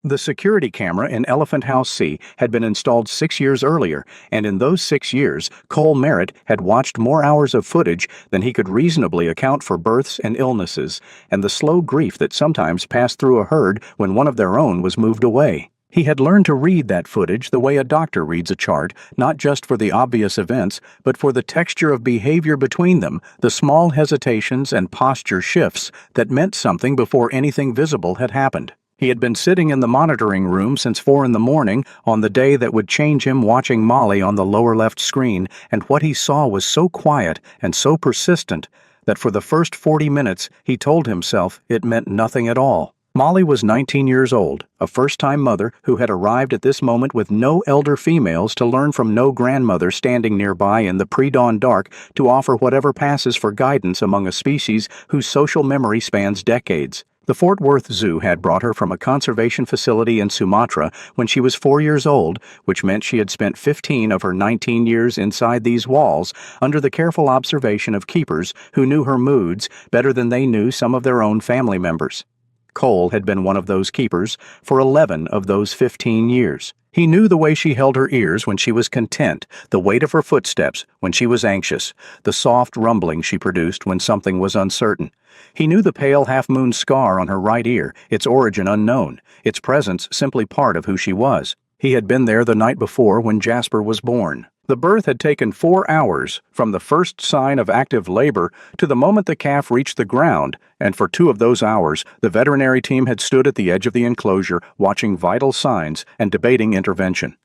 The security camera in Elephant House C had been installed 6 years earlier, and in those 6 years, Cole Merritt had watched more hours of footage than he could reasonably account for births and illnesses, and the slow grief that sometimes passed through a herd when one of their own was moved away. He had learned to read that footage the way a doctor reads a chart, not just for the obvious events, but for the texture of behavior between them, the small hesitations and posture shifts that meant something before anything visible had happened. He had been sitting in the monitoring room since 4 in the morning on the day that would change him, watching Molly on the lower left screen, and what he saw was so quiet and so persistent that for the first 40 minutes he told himself it meant nothing at all. Molly was 19 years old, a first-time mother who had arrived at this moment with no elder females to learn from, no grandmother standing nearby in the pre-dawn dark to offer whatever passes for guidance among a species whose social memory spans decades. The Fort Worth Zoo had brought her from a conservation facility in Sumatra when she was 4 years old, which meant she had spent 15 of her 19 years inside these walls under the careful observation of keepers who knew her moods better than they knew some of their own family members. Cole had been one of those keepers for 11 of those 15 years. He knew the way she held her ears when she was content, the weight of her footsteps when she was anxious, the soft rumbling she produced when something was uncertain. He knew the pale half-moon scar on her right ear, its origin unknown, its presence simply part of who she was. He had been there the night before when Jasper was born. The birth had taken 4 hours, from the first sign of active labor to the moment the calf reached the ground, and for 2 of those hours, the veterinary team had stood at the edge of the enclosure, watching vital signs and debating intervention.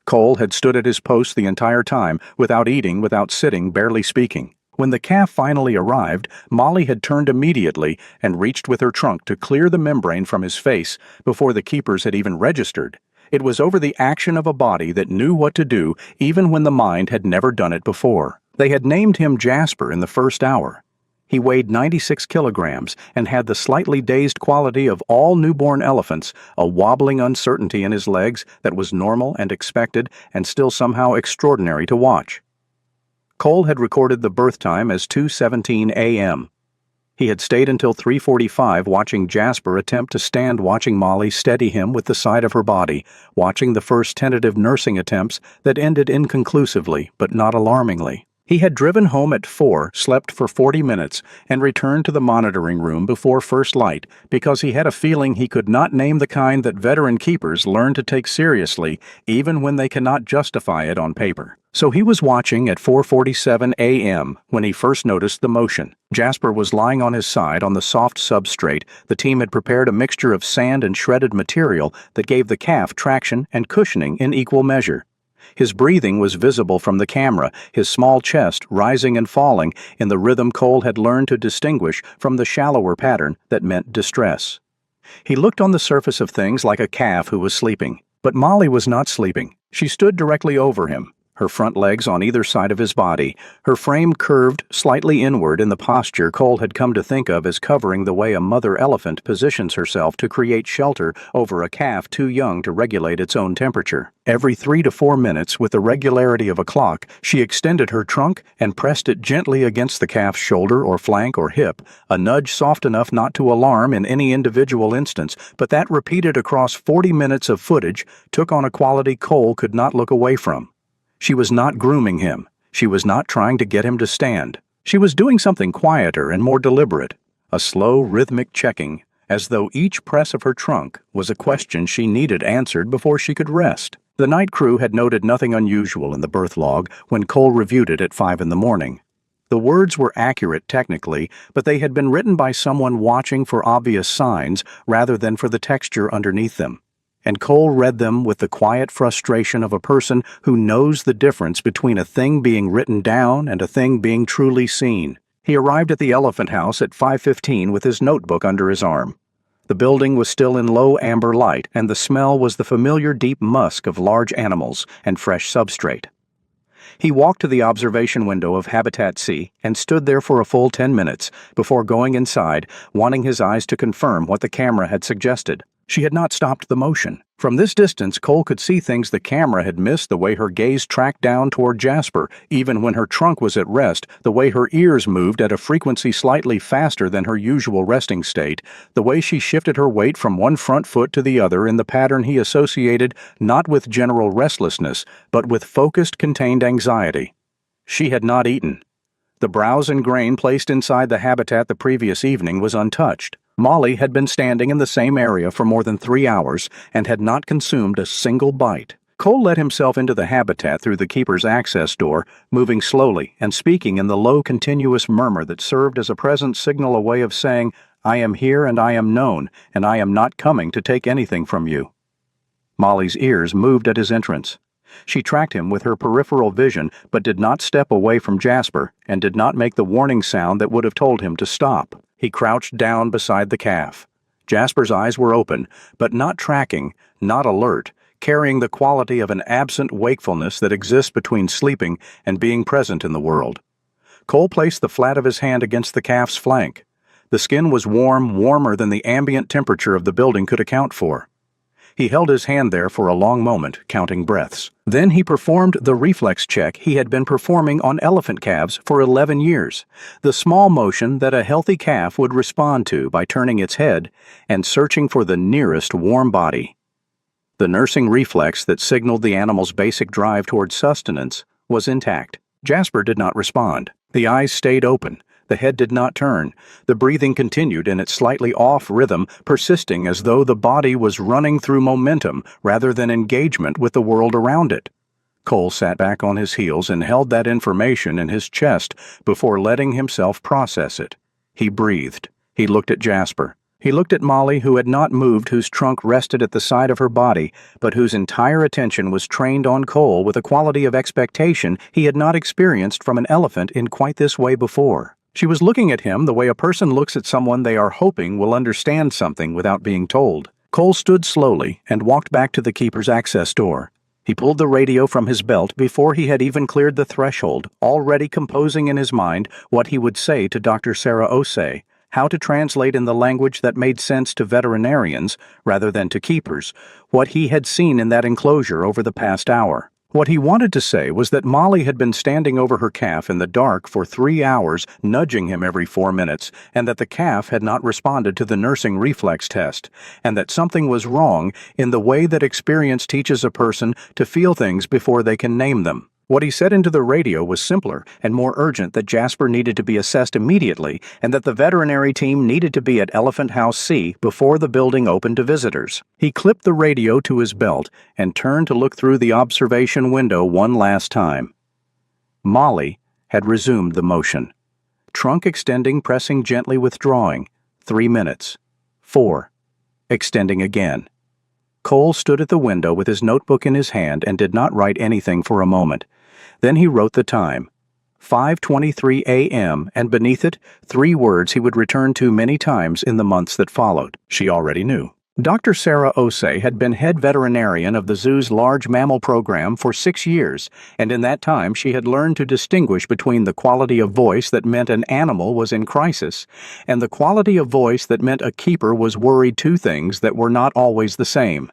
Cole had stood at his post the entire time, without eating, without sitting, barely speaking. When the calf finally arrived, Molly had turned immediately and reached with her trunk to clear the membrane from his face before the keepers had even registered. It was over the action of a body that knew what to do even when the mind had never done it before. They had named him Jasper in the first hour. He weighed 96 kilograms and had the slightly dazed quality of all newborn elephants, a wobbling uncertainty in his legs that was normal and expected and still somehow extraordinary to watch. Cole had recorded the birth time as 2:17 a.m. He had stayed until 3:45 watching Jasper attempt to stand, watching Molly steady him with the side of her body, watching the first tentative nursing attempts that ended inconclusively but not alarmingly. He had driven home at 4, slept for 40 minutes, and returned to the monitoring room before first light because he had a feeling he could not name the kind that veteran keepers learn to take seriously even when they cannot justify it on paper. So he was watching at 4:47 a.m. when he first noticed the motion. Jasper was lying on his side on the soft substrate. The team had prepared a mixture of sand and shredded material that gave the calf traction and cushioning in equal measure. His breathing was visible from the camera, his small chest rising and falling in the rhythm Cole had learned to distinguish from the shallower pattern that meant distress. He looked on the surface of things like a calf who was sleeping. But Molly was not sleeping. She stood directly over him, her front legs on either side of his body, her frame curved slightly inward in the posture Cole had come to think of as covering the way a mother elephant positions herself to create shelter over a calf too young to regulate its own temperature. Every 3 to 4 minutes, with the regularity of a clock, she extended her trunk and pressed it gently against the calf's shoulder or flank or hip, a nudge soft enough not to alarm in any individual instance, but that, repeated across 40 minutes of footage, took on a quality Cole could not look away from. She was not grooming him. She was not trying to get him to stand. She was doing something quieter and more deliberate, a slow, rhythmic checking, as though each press of her trunk was a question she needed answered before she could rest. The night crew had noted nothing unusual in the birth log when Cole reviewed it at 5 in the morning. The words were accurate technically, but they had been written by someone watching for obvious signs rather than for the texture underneath them. And Cole read them with the quiet frustration of a person who knows the difference between a thing being written down and a thing being truly seen. He arrived at the Elephant House at 5:15 with his notebook under his arm. The building was still in low amber light, and the smell was the familiar deep musk of large animals and fresh substrate. He walked to the observation window of Habitat C and stood there for a full 10 minutes before going inside, wanting his eyes to confirm what the camera had suggested. She had not stopped the motion. From this distance, Cole could see things the camera had missed, the way her gaze tracked down toward Jasper, even when her trunk was at rest, the way her ears moved at a frequency slightly faster than her usual resting state, the way she shifted her weight from one front foot to the other in the pattern he associated not with general restlessness, but with focused, contained anxiety. She had not eaten. The browse and grain placed inside the habitat the previous evening was untouched. Molly had been standing in the same area for more than 3 hours and had not consumed a single bite. Cole let himself into the habitat through the keeper's access door, moving slowly and speaking in the low, continuous murmur that served as a present signal, a way of saying, "I am here and I am known, and I am not coming to take anything from you." Molly's ears moved at his entrance. She tracked him with her peripheral vision, but did not step away from Jasper and did not make the warning sound that would have told him to stop. He crouched down beside the calf. Jasper's eyes were open, but not tracking, not alert, carrying the quality of an absent wakefulness that exists between sleeping and being present in the world. Cole placed the flat of his hand against the calf's flank. The skin was warm, warmer than the ambient temperature of the building could account for. He held his hand there for a long moment, counting breaths. Then he performed the reflex check he had been performing on elephant calves for 11 years, the small motion that a healthy calf would respond to by turning its head and searching for the nearest warm body. The nursing reflex that signaled the animal's basic drive toward sustenance was intact. Jasper did not respond. The eyes stayed open. The head did not turn. The breathing continued in its slightly off rhythm, persisting as though the body was running through momentum rather than engagement with the world around it. Cole sat back on his heels and held that information in his chest before letting himself process it. He breathed. He looked at Jasper. He looked at Molly, who had not moved, whose trunk rested at the side of her body, but whose entire attention was trained on Cole with a quality of expectation he had not experienced from an elephant in quite this way before. She was looking at him the way a person looks at someone they are hoping will understand something without being told. Cole stood slowly and walked back to the keeper's access door. He pulled the radio from his belt before he had even cleared the threshold, already composing in his mind what he would say to Dr. Sarah Osei, how to translate in the language that made sense to veterinarians rather than to keepers what he had seen in that enclosure over the past hour. What he wanted to say was that Molly had been standing over her calf in the dark for 3 hours, nudging him every 4 minutes, and that the calf had not responded to the nursing reflex test, and that something was wrong in the way that experience teaches a person to feel things before they can name them. What he said into the radio was simpler and more urgent, that Jasper needed to be assessed immediately and that the veterinary team needed to be at Elephant House C before the building opened to visitors. He clipped the radio to his belt and turned to look through the observation window one last time. Molly had resumed the motion. Trunk extending, pressing, gently withdrawing. 3 minutes. 4. Extending again. Cole stood at the window with his notebook in his hand and did not write anything for a moment. Then he wrote the time, 5:23 a.m., and beneath it, 3 words he would return to many times in the months that followed. She already knew. Dr. Sarah Osei had been head veterinarian of the zoo's large mammal program for 6 years, and in that time she had learned to distinguish between the quality of voice that meant an animal was in crisis and the quality of voice that meant a keeper was worried, two things that were not always the same.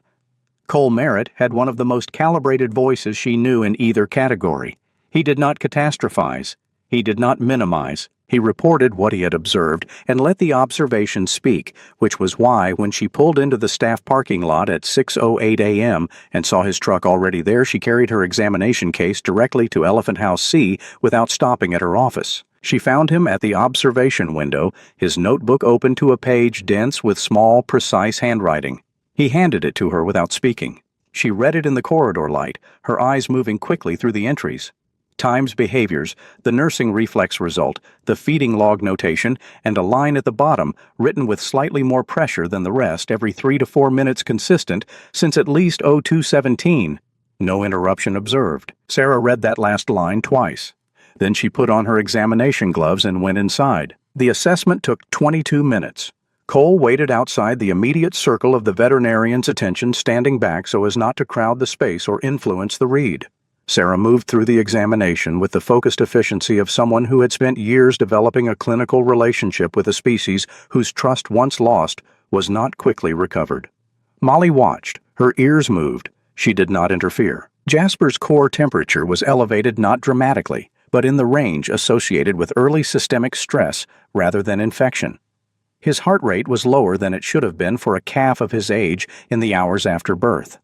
Cole Merritt had one of the most calibrated voices she knew in either category. He did not catastrophize. He did not minimize. He reported what he had observed and let the observation speak, which was why, when she pulled into the staff parking lot at 6:08 a.m. and saw his truck already there, she carried her examination case directly to Elephant House C without stopping at her office. She found him at the observation window, his notebook open to a page dense with small, precise handwriting. He handed it to her without speaking. She read it in the corridor light, her eyes moving quickly through the entries. Times behaviors, the nursing reflex result, the feeding log notation, and a line at the bottom written with slightly more pressure than the rest every 3 to 4 minutes consistent since at least 0217. No interruption observed. Sarah read that last line twice. Then she put on her examination gloves and went inside. The assessment took 22 minutes. Cole waited outside the immediate circle of the veterinarian's attention, standing back so as not to crowd the space or influence the read. Sarah moved through the examination with the focused efficiency of someone who had spent years developing a clinical relationship with a species whose trust, once lost, was not quickly recovered. Molly watched. Her ears moved. She did not interfere. Jasper's core temperature was elevated not dramatically, but in the range associated with early systemic stress rather than infection. His heart rate was lower than it should have been for a calf of his age in the hours after birth.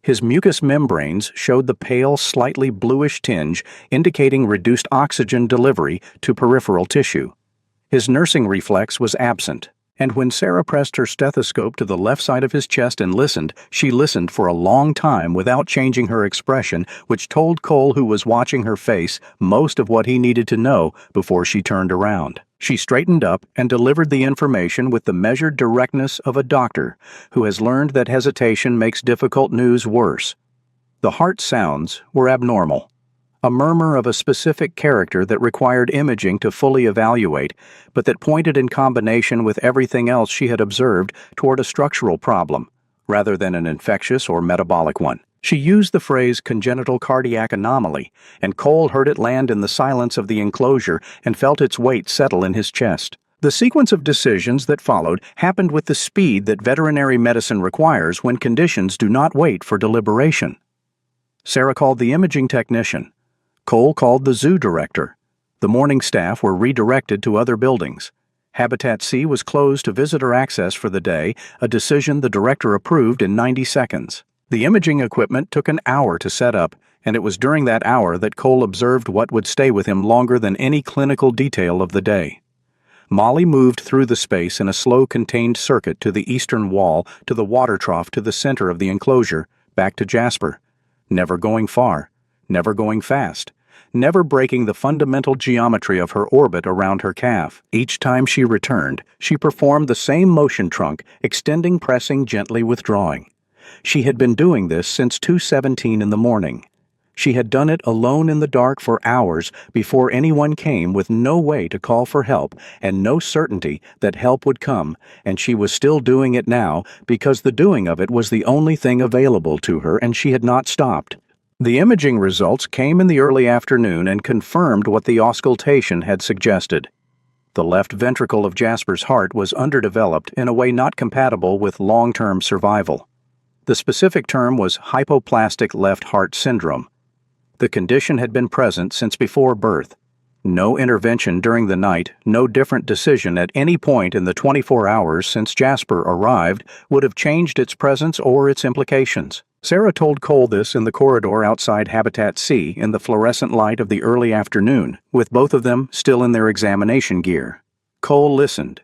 His mucous membranes showed the pale, slightly bluish tinge, indicating reduced oxygen delivery to peripheral tissue. His nursing reflex was absent, and when Sarah pressed her stethoscope to the left side of his chest and listened, she listened for a long time without changing her expression, which told Cole, who was watching her face, most of what he needed to know before she turned around. She straightened up and delivered the information with the measured directness of a doctor who has learned that hesitation makes difficult news worse. The heart sounds were abnormal, a murmur of a specific character that required imaging to fully evaluate, but that pointed in combination with everything else she had observed toward a structural problem, rather than an infectious or metabolic one. She used the phrase congenital cardiac anomaly, and Cole heard it land in the silence of the enclosure and felt its weight settle in his chest. The sequence of decisions that followed happened with the speed that veterinary medicine requires when conditions do not wait for deliberation. Sarah called the imaging technician. Cole called the zoo director. The morning staff were redirected to other buildings. Habitat C was closed to visitor access for the day, a decision the director approved in 90 seconds. The imaging equipment took an hour to set up, and it was during that hour that Cole observed what would stay with him longer than any clinical detail of the day. Molly moved through the space in a slow, contained circuit to the eastern wall, to the water trough to the center of the enclosure, back to Jasper. Never going far, never going fast, never breaking the fundamental geometry of her orbit around her calf. Each time she returned, she performed the same motion trunk, extending, pressing, gently withdrawing. She had been doing this since 2:17 in the morning. She had done it alone in the dark for hours before anyone came, with no way to call for help and no certainty that help would come, and she was still doing it now because the doing of it was the only thing available to her, and she had not stopped. The imaging results came in the early afternoon and confirmed what the auscultation had suggested. The left ventricle of Jasper's heart was underdeveloped in a way not compatible with long-term survival. The specific term was hypoplastic left heart syndrome. The condition had been present since before birth. No intervention during the night, no different decision at any point in the 24 hours since Jasper arrived would have changed its presence or its implications. Sarah told Cole this in the corridor outside Habitat C in the fluorescent light of the early afternoon, with both of them still in their examination gear. Cole listened.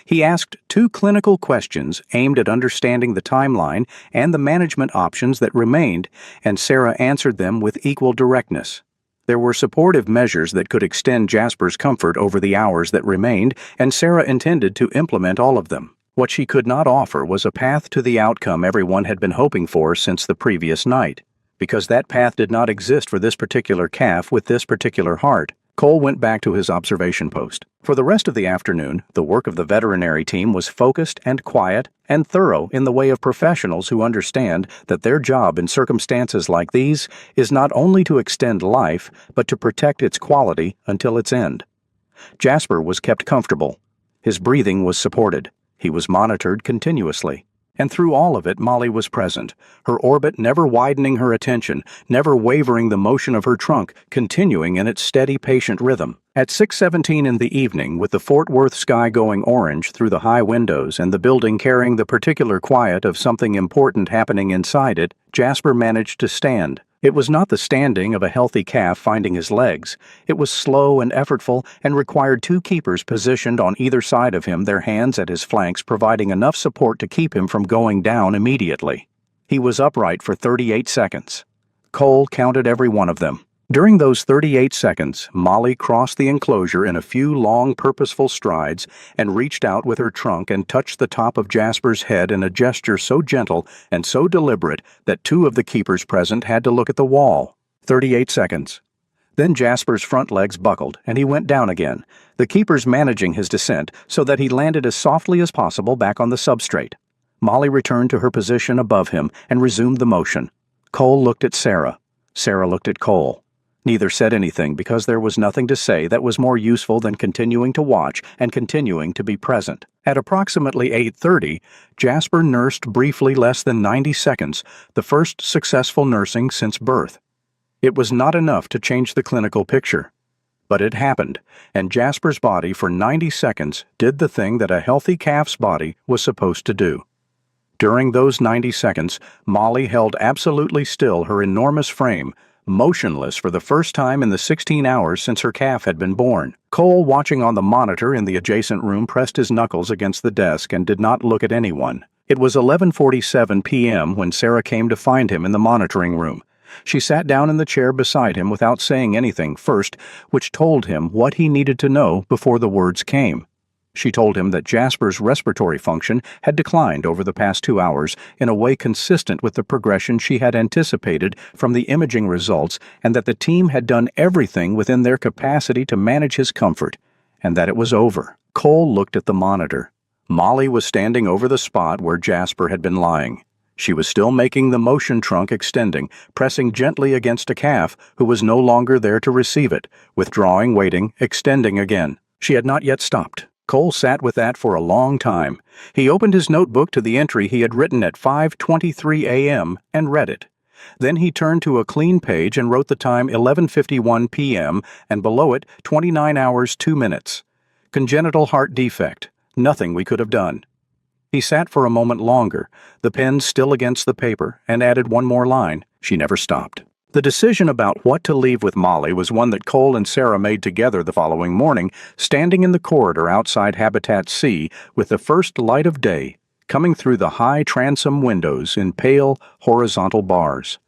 He asked 2 clinical questions aimed at understanding the timeline and the management options that remained, and Sarah answered them with equal directness. There were supportive measures that could extend Jasper's comfort over the hours that remained, and Sarah intended to implement all of them. What she could not offer was a path to the outcome everyone had been hoping for since the previous night, because that path did not exist for this particular calf with this particular heart. Cole went back to his observation post. For the rest of the afternoon, the work of the veterinary team was focused and quiet and thorough in the way of professionals who understand that their job in circumstances like these is not only to extend life, but to protect its quality until its end. Jasper was kept comfortable. His breathing was supported. He was monitored continuously. And through all of it, Molly was present, her orbit never widening her attention, never wavering the motion of her trunk, continuing in its steady, patient rhythm. At 6:17 in the evening, with the Fort Worth sky going orange through the high windows and the building carrying the particular quiet of something important happening inside it, Jasper managed to stand. It was not the standing of a healthy calf finding his legs. It was slow and effortful and required 2 keepers positioned on either side of him, their hands at his flanks providing enough support to keep him from going down immediately. He was upright for 38 seconds. Cole counted every one of them. During those 38 seconds, Molly crossed the enclosure in a few long, purposeful strides and reached out with her trunk and touched the top of Jasper's head in a gesture so gentle and so deliberate that 2 of the keepers present had to look at the wall. 38 seconds. Then Jasper's front legs buckled and he went down again, the keepers managing his descent so that he landed as softly as possible back on the substrate. Molly returned to her position above him and resumed the motion. Cole looked at Sarah. Sarah looked at Cole. Neither said anything because there was nothing to say that was more useful than continuing to watch and continuing to be present. At approximately 8:30, Jasper nursed briefly less than 90 seconds, the first successful nursing since birth. It was not enough to change the clinical picture. But it happened, and Jasper's body for 90 seconds did the thing that a healthy calf's body was supposed to do. During those 90 seconds, Molly held absolutely still her enormous frame, motionless for the first time in the 16 hours since her calf had been born. Cole, watching on the monitor in the adjacent room, pressed his knuckles against the desk and did not look at anyone. It was 11:47 p.m. when Sarah came to find him in the monitoring room. She sat down in the chair beside him without saying anything first, which told him what he needed to know before the words came. She told him that Jasper's respiratory function had declined over the past 2 hours in a way consistent with the progression she had anticipated from the imaging results, and that the team had done everything within their capacity to manage his comfort, and that it was over. Cole looked at the monitor. Molly was standing over the spot where Jasper had been lying. She was still making the motion trunk extending, pressing gently against a calf who was no longer there to receive it, withdrawing, waiting, extending again. She had not yet stopped. Cole sat with that for a long time. He opened his notebook to the entry he had written at 5:23 a.m. and read it. Then he turned to a clean page and wrote the time 11:51 p.m. and below it 29 hours 2 minutes. Congenital heart defect. Nothing we could have done. He sat for a moment longer, the pen still against the paper, and added one more line. She never stopped. The decision about what to leave with Molly was one that Cole and Sarah made together the following morning, standing in the corridor outside Habitat C with the first light of day coming through the high transom windows in pale, horizontal bars.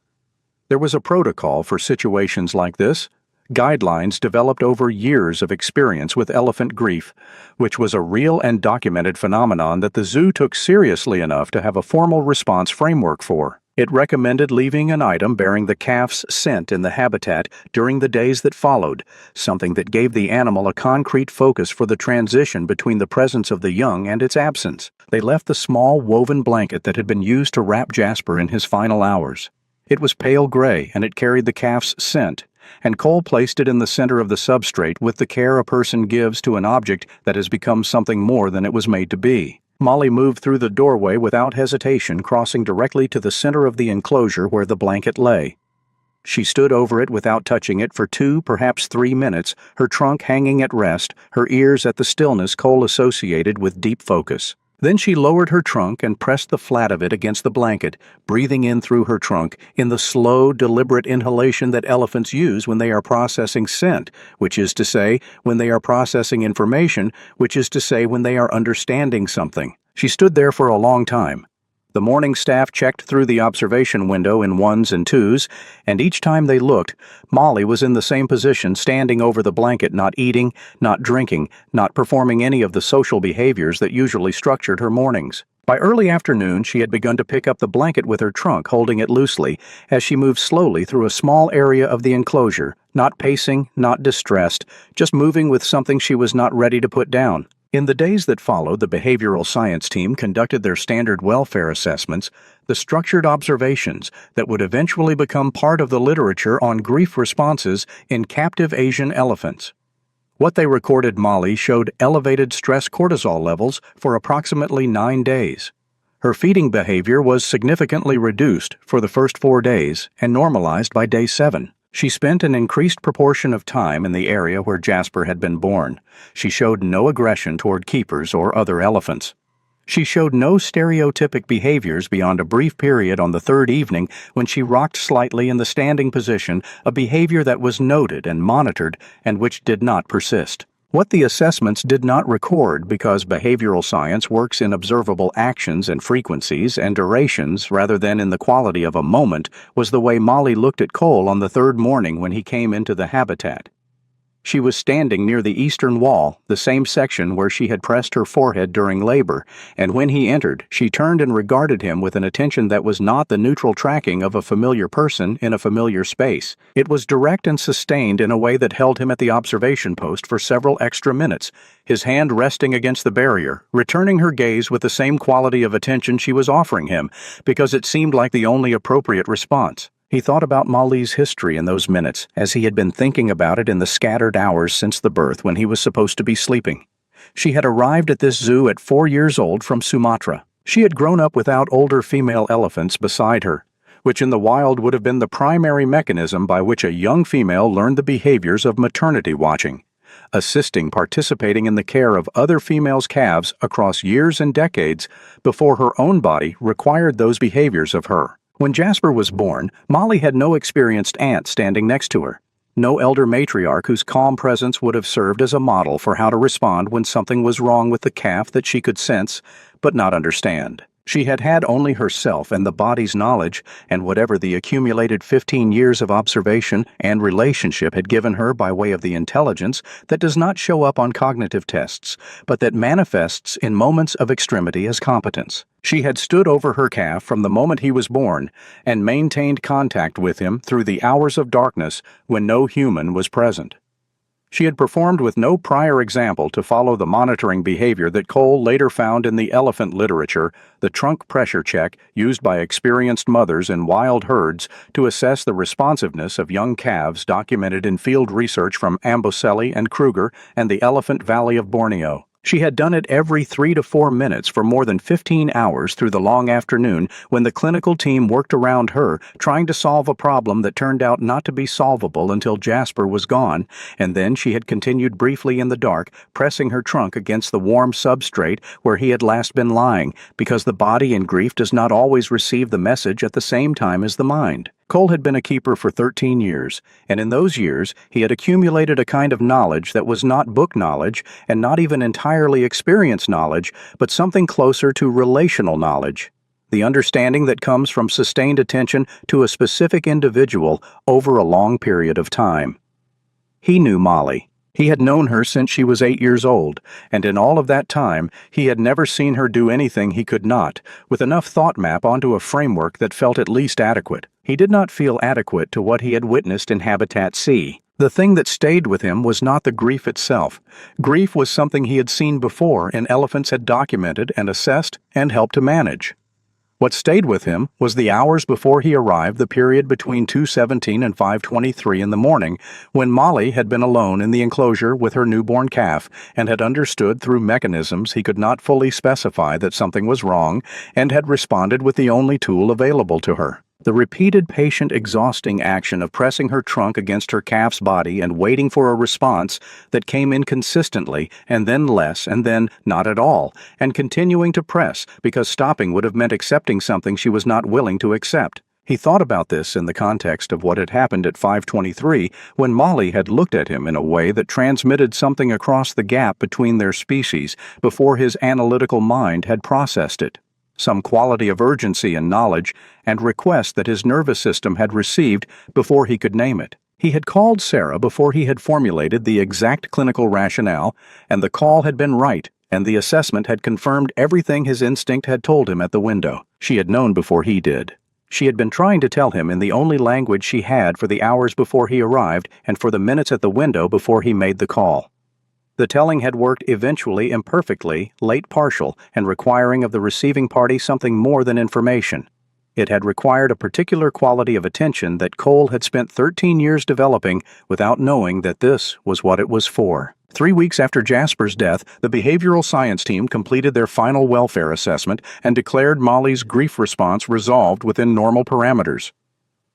There was a protocol for situations like this, guidelines developed over years of experience with elephant grief, which was a real and documented phenomenon that the zoo took seriously enough to have a formal response framework for. It recommended leaving an item bearing the calf's scent in the habitat during the days that followed, something that gave the animal a concrete focus for the transition between the presence of the young and its absence. They left the small woven blanket that had been used to wrap Jasper in his final hours. It was pale gray, and it carried the calf's scent, and Cole placed it in the center of the substrate with the care a person gives to an object that has become something more than it was made to be. Molly moved through the doorway without hesitation, crossing directly to the center of the enclosure where the blanket lay. She stood over it without touching it for 2, perhaps 3 minutes, her trunk hanging at rest, her ears at the stillness Cole associated with deep focus. Then she lowered her trunk and pressed the flat of it against the blanket, breathing in through her trunk in the slow, deliberate inhalation that elephants use when they are processing scent, which is to say, when they are processing information, which is to say, when they are understanding something. She stood there for a long time. The morning staff checked through the observation window in 1s and 2s, and each time they looked, Molly was in the same position, standing over the blanket, not eating, not drinking, not performing any of the social behaviors that usually structured her mornings. By early afternoon, she had begun to pick up the blanket with her trunk, holding it loosely, as she moved slowly through a small area of the enclosure, not pacing, not distressed, just moving with something she was not ready to put down. In the days that followed, the behavioral science team conducted their standard welfare assessments, the structured observations that would eventually become part of the literature on grief responses in captive Asian elephants. What they recorded Molly showed elevated stress cortisol levels for approximately 9 days. Her feeding behavior was significantly reduced for the first 4 days and normalized by day 7. She spent an increased proportion of time in the area where Jasper had been born. She showed no aggression toward keepers or other elephants. She showed no stereotypic behaviors beyond a brief period on the 3rd evening when she rocked slightly in the standing position, a behavior that was noted and monitored and which did not persist. What the assessments did not record, because behavioral science works in observable actions and frequencies and durations rather than in the quality of a moment, was the way Molly looked at Cole on the 3rd morning when he came into the habitat. She was standing near the eastern wall, the same section where she had pressed her forehead during labor, and when he entered, she turned and regarded him with an attention that was not the neutral tracking of a familiar person in a familiar space. It was direct and sustained in a way that held him at the observation post for several extra minutes, his hand resting against the barrier, returning her gaze with the same quality of attention she was offering him, because it seemed like the only appropriate response. He thought about Molly's history in those minutes, as he had been thinking about it in the scattered hours since the birth when he was supposed to be sleeping. She had arrived at this zoo at 4 years old from Sumatra. She had grown up without older female elephants beside her, which in the wild would have been the primary mechanism by which a young female learned the behaviors of maternity watching, participating in the care of other females' calves across years and decades before her own body required those behaviors of her. When Jasper was born, Molly had no experienced aunt standing next to her, no elder matriarch whose calm presence would have served as a model for how to respond when something was wrong with the calf that she could sense but not understand. She had had only herself and the body's knowledge, and whatever the accumulated 15 years of observation and relationship had given her by way of the intelligence that does not show up on cognitive tests, but that manifests in moments of extremity as competence. She had stood over her calf from the moment he was born and maintained contact with him through the hours of darkness when no human was present. She had performed with no prior example to follow the monitoring behavior that Cole later found in the elephant literature, the trunk pressure check used by experienced mothers in wild herds to assess the responsiveness of young calves documented in field research from Amboseli and Kruger and the Elephant Valley of Borneo. She had done it every 3 to 4 minutes for more than 15 hours through the long afternoon when the clinical team worked around her, trying to solve a problem that turned out not to be solvable until Jasper was gone, and then she had continued briefly in the dark, pressing her trunk against the warm substrate where he had last been lying, because the body in grief does not always receive the message at the same time as the mind. Cole had been a keeper for 13 years, and in those years he had accumulated a kind of knowledge that was not book knowledge and not even entirely experience knowledge, but something closer to relational knowledge, the understanding that comes from sustained attention to a specific individual over a long period of time. He knew Molly. He had known her since she was 8 years old, and in all of that time he had never seen her do anything he could not, with enough thought map onto a framework that felt at least adequate. He did not feel adequate to what he had witnessed in Habitat C. The thing that stayed with him was not the grief itself. Grief was something he had seen before and elephants had documented and assessed and helped to manage. What stayed with him was the hours before he arrived, the period between 2:17 and 5:23 in the morning, when Molly had been alone in the enclosure with her newborn calf and had understood through mechanisms he could not fully specify that something was wrong and had responded with the only tool available to her. The repeated patient exhausting action of pressing her trunk against her calf's body and waiting for a response that came inconsistently and then less and then not at all, and continuing to press because stopping would have meant accepting something she was not willing to accept. He thought about this in the context of what had happened at 5:23 when Molly had looked at him in a way that transmitted something across the gap between their species before his analytical mind had processed it. Some quality of urgency and knowledge and request that his nervous system had received before he could name it. He had called Sarah before he had formulated the exact clinical rationale, and the call had been right, and the assessment had confirmed everything his instinct had told him at the window. She had known before he did. She had been trying to tell him in the only language she had for the hours before he arrived and for the minutes at the window before he made the call. The telling had worked eventually imperfectly, late partial, and requiring of the receiving party something more than information. It had required a particular quality of attention that Cole had spent 13 years developing without knowing that this was what it was for. 3 weeks after Jasper's death, the behavioral science team completed their final welfare assessment and declared Molly's grief response resolved within normal parameters.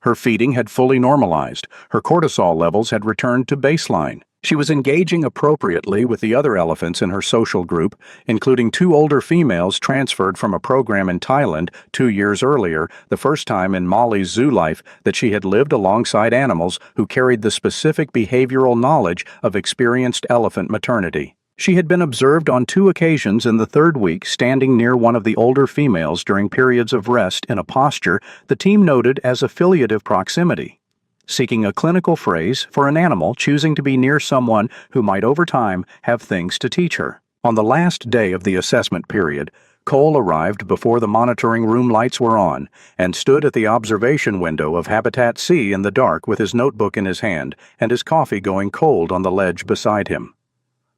Her feeding had fully normalized. Her cortisol levels had returned to baseline. She was engaging appropriately with the other elephants in her social group, including 2 older females transferred from a program in Thailand 2 years earlier, the first time in Molly's zoo life that she had lived alongside animals who carried the specific behavioral knowledge of experienced elephant maternity. She had been observed on 2 occasions in the 3rd week standing near one of the older females during periods of rest in a posture the team noted as affiliative proximity, seeking a clinical phrase for an animal choosing to be near someone who might over time have things to teach her. On the last day of the assessment period, Cole arrived before the monitoring room lights were on and stood at the observation window of Habitat C in the dark with his notebook in his hand and his coffee going cold on the ledge beside him.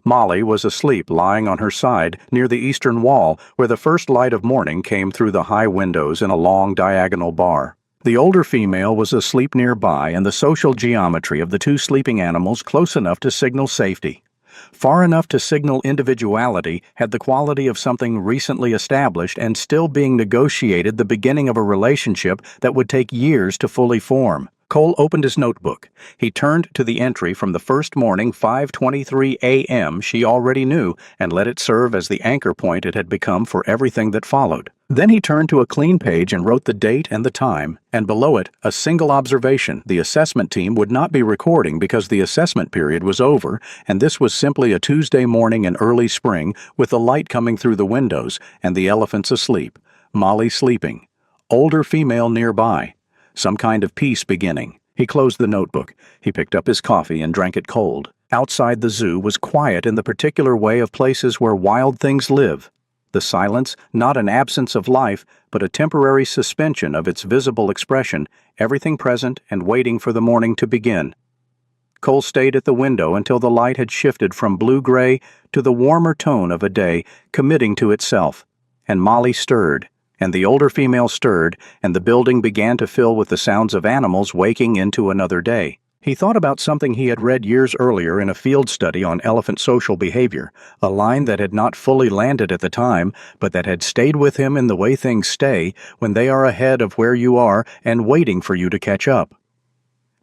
Molly was asleep lying on her side near the eastern wall where the first light of morning came through the high windows in a long diagonal bar. The older female was asleep nearby, and the social geometry of the two sleeping animals close enough to signal safety. Far enough to signal individuality had the quality of something recently established and still being negotiated, the beginning of a relationship that would take years to fully form. Cole opened his notebook. He turned to the entry from the first morning, 5:23 a.m. she already knew, and let it serve as the anchor point it had become for everything that followed. Then he turned to a clean page and wrote the date and the time, and below it, a single observation. The assessment team would not be recording because the assessment period was over, and this was simply a Tuesday morning in early spring with the light coming through the windows and the elephants asleep, Molly sleeping, older female nearby. Some kind of peace beginning. He closed the notebook. He picked up his coffee and drank it cold. Outside the zoo was quiet in the particular way of places where wild things live. The silence, not an absence of life, but a temporary suspension of its visible expression, everything present and waiting for the morning to begin. Cole stayed at the window until the light had shifted from blue-gray to the warmer tone of a day committing to itself, and Molly stirred. And the older female stirred, and the building began to fill with the sounds of animals waking into another day. He thought about something he had read years earlier in a field study on elephant social behavior, a line that had not fully landed at the time, but that had stayed with him in the way things stay when they are ahead of where you are and waiting for you to catch up.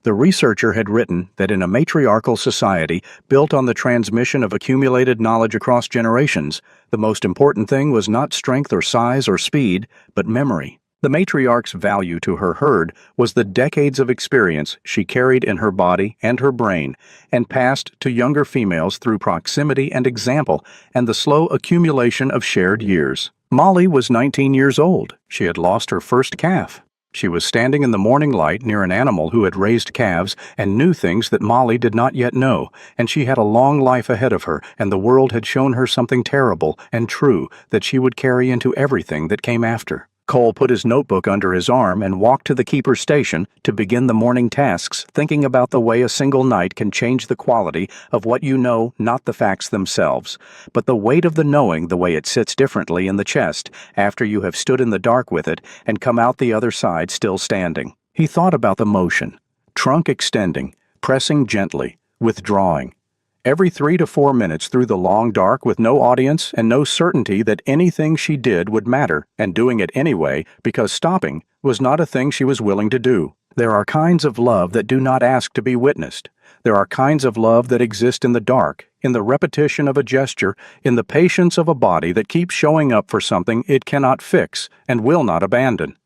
The researcher had written that in a matriarchal society built on the transmission of accumulated knowledge across generations, the most important thing was not strength or size or speed, but memory. The matriarch's value to her herd was the decades of experience she carried in her body and her brain, and passed to younger females through proximity and example and the slow accumulation of shared years. Molly was 19 years old. She had lost her first calf. She was standing in the morning light near an animal who had raised calves and knew things that Molly did not yet know, and she had a long life ahead of her, and the world had shown her something terrible and true that she would carry into everything that came after. Cole put his notebook under his arm and walked to the keeper's station to begin the morning tasks, thinking about the way a single night can change the quality of what you know, not the facts themselves, but the weight of the knowing, the way it sits differently in the chest after you have stood in the dark with it and come out the other side still standing. He thought about the motion, trunk extending, pressing gently, withdrawing. Every 3 to 4 minutes through the long dark with no audience and no certainty that anything she did would matter, and doing it anyway because stopping was not a thing she was willing to do. There are kinds of love that do not ask to be witnessed. There are kinds of love that exist in the dark, in the repetition of a gesture, in the patience of a body that keeps showing up for something it cannot fix and will not abandon.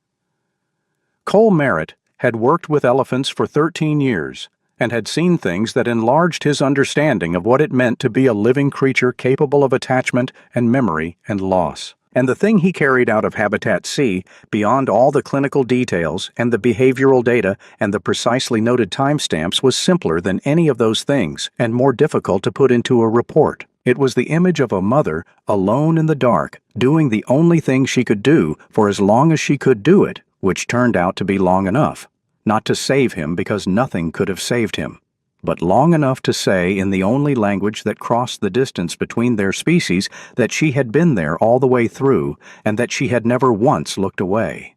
Cole Merritt had worked with elephants for 13 years. And had seen things that enlarged his understanding of what it meant to be a living creature capable of attachment and memory and loss. And the thing he carried out of Habitat C, beyond all the clinical details and the behavioral data and the precisely noted timestamps, was simpler than any of those things and more difficult to put into a report. It was the image of a mother alone in the dark, doing the only thing she could do for as long as she could do it, which turned out to be long enough. Not to save him because nothing could have saved him, but long enough to say in the only language that crossed the distance between their species that she had been there all the way through and that she had never once looked away.